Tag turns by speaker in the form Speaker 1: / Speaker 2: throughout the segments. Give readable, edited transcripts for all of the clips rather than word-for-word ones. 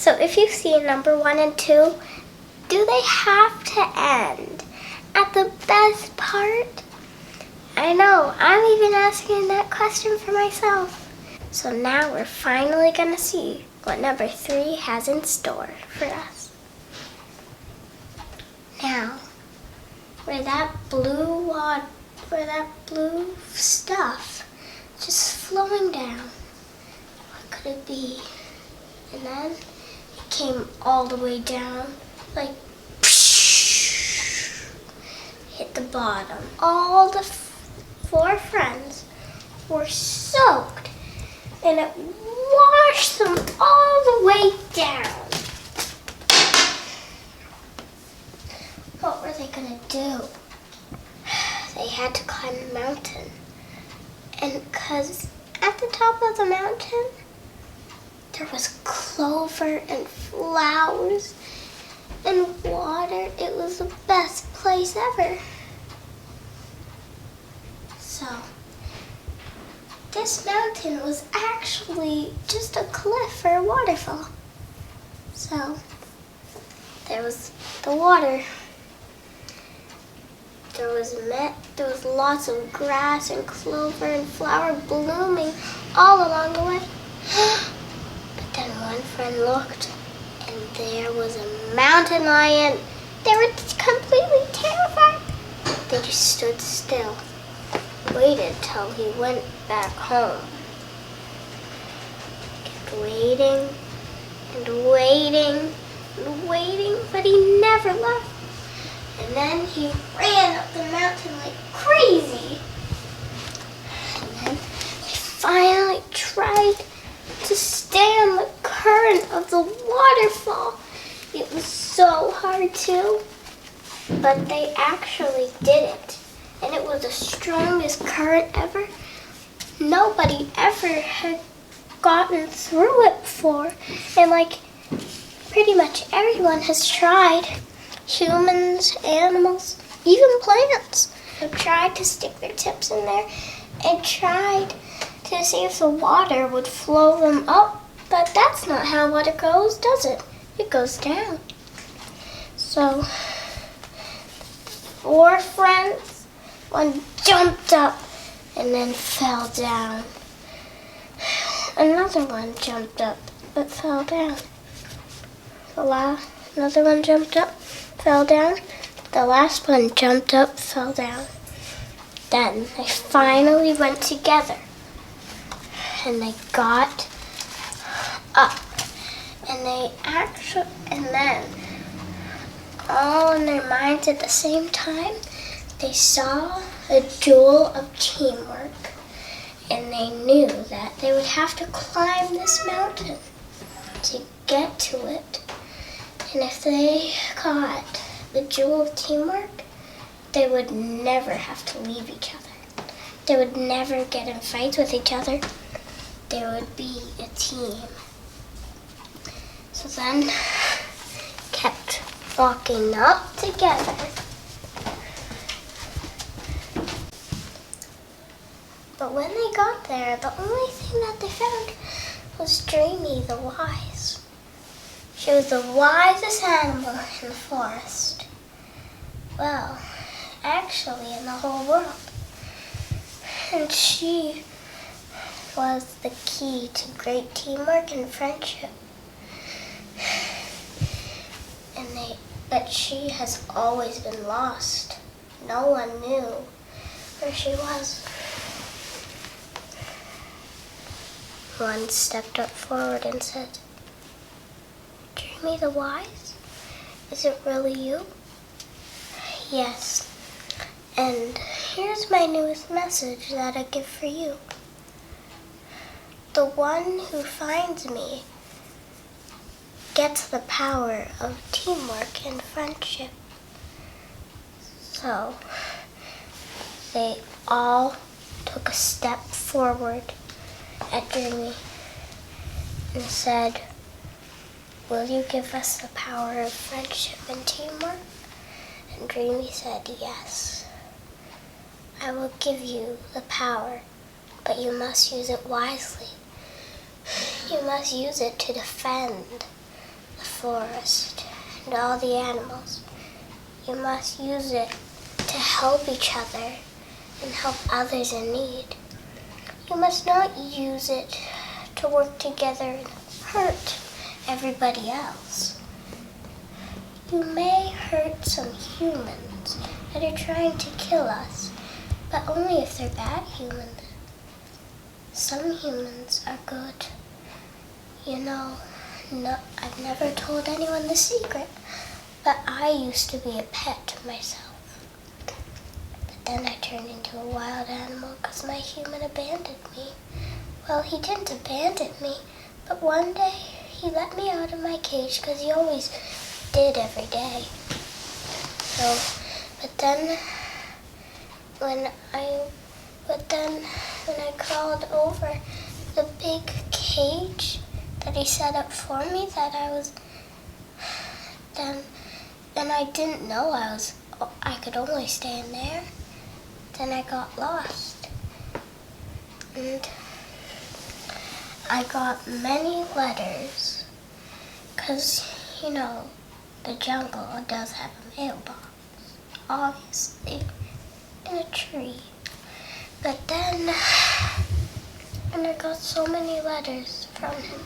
Speaker 1: So if you see number 1 and 2, do they have to end at the best part? I know, I'm even asking that question for myself. So now we're finally gonna see what number 3 has in store for us. Now, where that blue stuff just flowing down, what could it be? And then it came all the way down, like hit the bottom. All the 4 friends were soaked, and it washed them all the way down. What were they gonna do? They had to climb the mountain. And because at the top of the mountain, there was clover and flowers and water. It was the best place ever. So, this mountain was actually just a cliff or a waterfall. So, there was the water. There was lots of grass and clover and flower blooming all along the way. But then one friend looked, and there was a mountain lion. They were completely terrified. They just stood still, waited till he went back home. Kept waiting and waiting and waiting, but he never left. And then he ran up the mountain like crazy. And then he finally tried to stand the current of the waterfall. It was so hard to, but they actually did it. And it was the strongest current ever. Nobody ever had gotten through it before. And like pretty much everyone has tried. Humans, animals, even plants have tried to stick their tips in there and tried to see if the water would flow them up. But that's not how water goes, does it? It goes down. So, 4 friends, one jumped up and then fell down. Another one jumped up but fell down. Another one jumped up, fell down. The last one jumped up, fell down. Then they finally went together and they got up. And then all in their minds at the same time, they saw a jewel of teamwork. And they knew that they would have to climb this mountain to get to it. And if they caught the jewel of teamwork, they would never have to leave each other. They would never get in fights with each other. They would be a team. So then, kept walking up together. But when they got there, the only thing that they found was Dreamy the wise. She was the wisest animal in the forest. Well, actually in the whole world. And she was the key to great teamwork and friendship. But she has always been lost. No one knew where she was. One stepped up forward and said, "Dreamy the wise? Is it really you?" "Yes, and here's my newest message that I give for you. The one who finds me gets the power of teamwork and friendship." So they all took a step forward at Dreamy and said, "Will you give us the power of friendship and teamwork?" And Dreamy said, "Yes. I will give you the power, but you must use it wisely. You must use it to defend, forest and all the animals. You must use it to help each other and help others in need. You must not use it to work together and hurt everybody else. You may hurt some humans that are trying to kill us, but only if they're bad humans. Some humans are good. I've never told anyone the secret, but I used to be a pet myself. But then I turned into a wild animal because my human abandoned me. Well, he didn't abandon me, but one day he let me out of my cage because he always did every day. But then when I crawled over the big cage that he set up for me, then I didn't know I could only stay in there. Then I got lost. And I got many letters, because, the jungle does have a mailbox, obviously, in a tree. But then, and I got so many letters from him,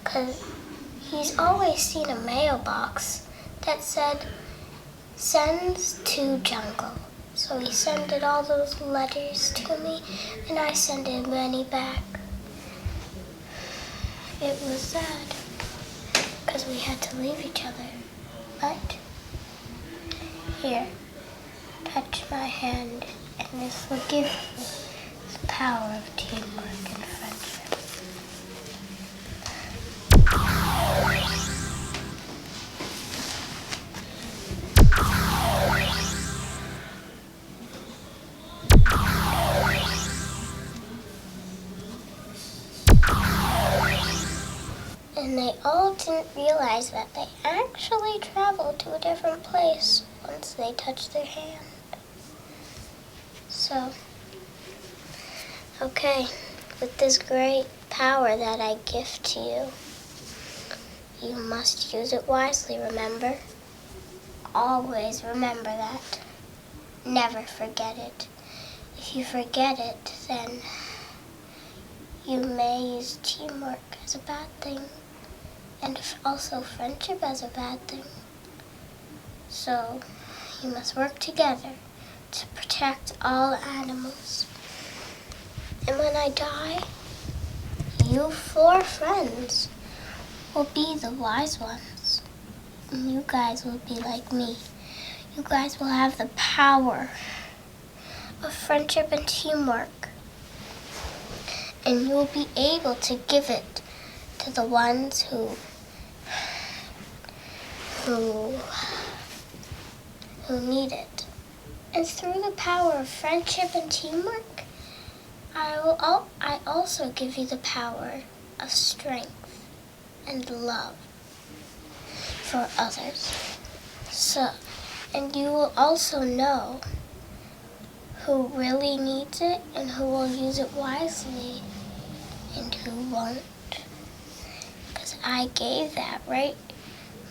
Speaker 1: because he's always seen a mailbox that said, sends to jungle. So he sent all those letters to me, and I sent many back. It was sad, because we had to leave each other. But, here, touch my hand, and this will give you the power of teamwork and friendship. And they all didn't realize that they actually traveled to a different place once they touched their hand. So, okay, with this great power that I gift to you, you must use it wisely, remember? Always remember that. Never forget it. If you forget it, then you may use teamwork as a bad thing, and also friendship as a bad thing. So, you must work together to protect all animals. And when I die, you 4 friends will be the wise ones. And you guys will be like me. You guys will have the power of friendship and teamwork. And you will be able to give it to the ones who need it. And through the power of friendship and teamwork, I also give you the power of strength and love for others. And you will also know who really needs it and who will use it wisely and who won't. Because I gave that, right?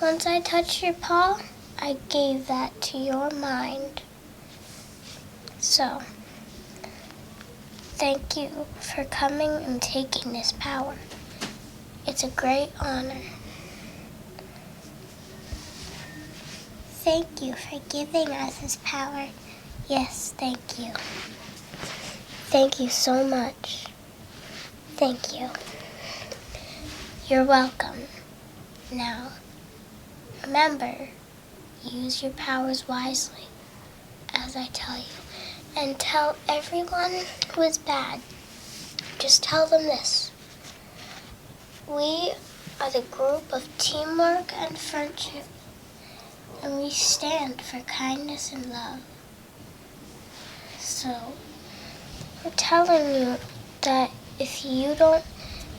Speaker 1: Once I touched your paw, I gave that to your mind. So, thank you for coming and taking this power. It's a great honor. Thank you for giving us this power. Yes, thank you. Thank you so much. Thank you. You're welcome. Now, remember, use your powers wisely, as I tell you. And tell everyone who is bad, just tell them this. We are the group of teamwork and friendship, and we stand for kindness and love. So, we're telling you that if you don't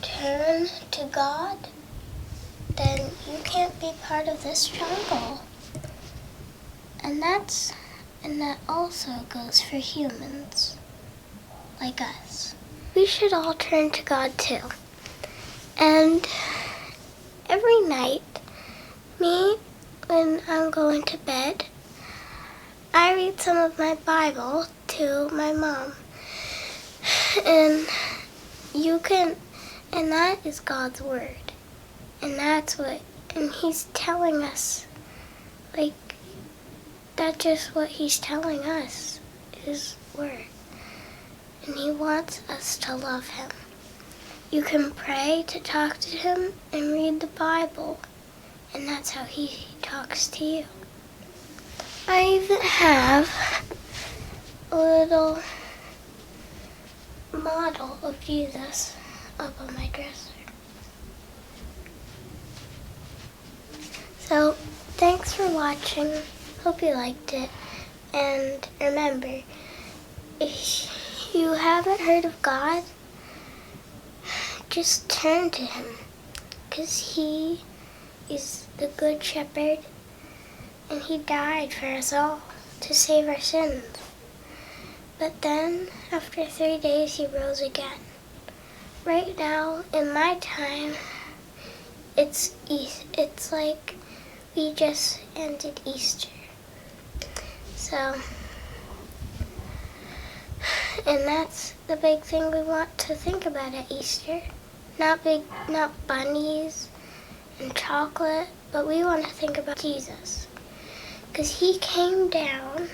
Speaker 1: turn to God, then you can't be part of this jungle. And that also goes for humans, like us. We should all turn to God too. And every night, Me, when I'm going to bed, I read some of my Bible to my mom. And and that is God's word. And and he's telling us, like, that's just what he's telling us, his word. And he wants us to love him. You can pray to talk to him and read the Bible, and that's how he talks to you. I even have a little model of Jesus up on my dresser. So, thanks for watching. Hope you liked it. And remember, if you haven't heard of God, just turn to him, because he is the good shepherd, and he died for us all to save our sins. But then, after 3 days, he rose again. Right now, in my time, it's like we just ended Easter. So, and that's the big thing we want to think about at Easter. Not bunnies and chocolate, but we want to think about Jesus. Because he came down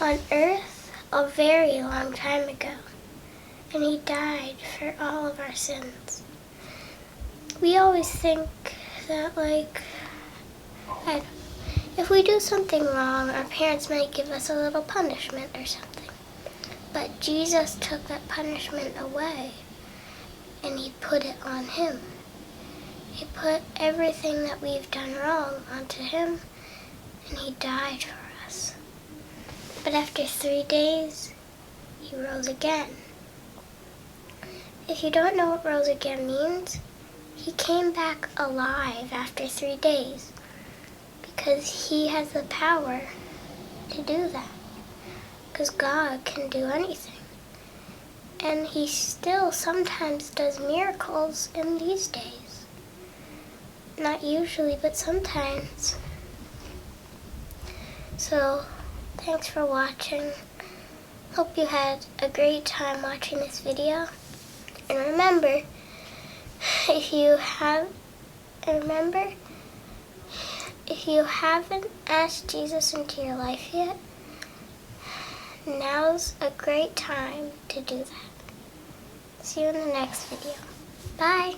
Speaker 1: on earth a very long time ago, and he died for all of our sins. We always think that, like, if we do something wrong, our parents might give us a little punishment or something. But Jesus took that punishment away, and he put it on him. He put everything that we've done wrong onto him, and he died for us. But after 3 days, he rose again. If you don't know what rose again means, he came back alive after 3 days, because he has the power to do that. Because God can do anything. And he still sometimes does miracles in these days. Not usually, but sometimes. So, thanks for watching. Hope you had a great time watching this video. And remember, if you haven't asked Jesus into your life yet, now's a great time to do that. See you in the next video. Bye.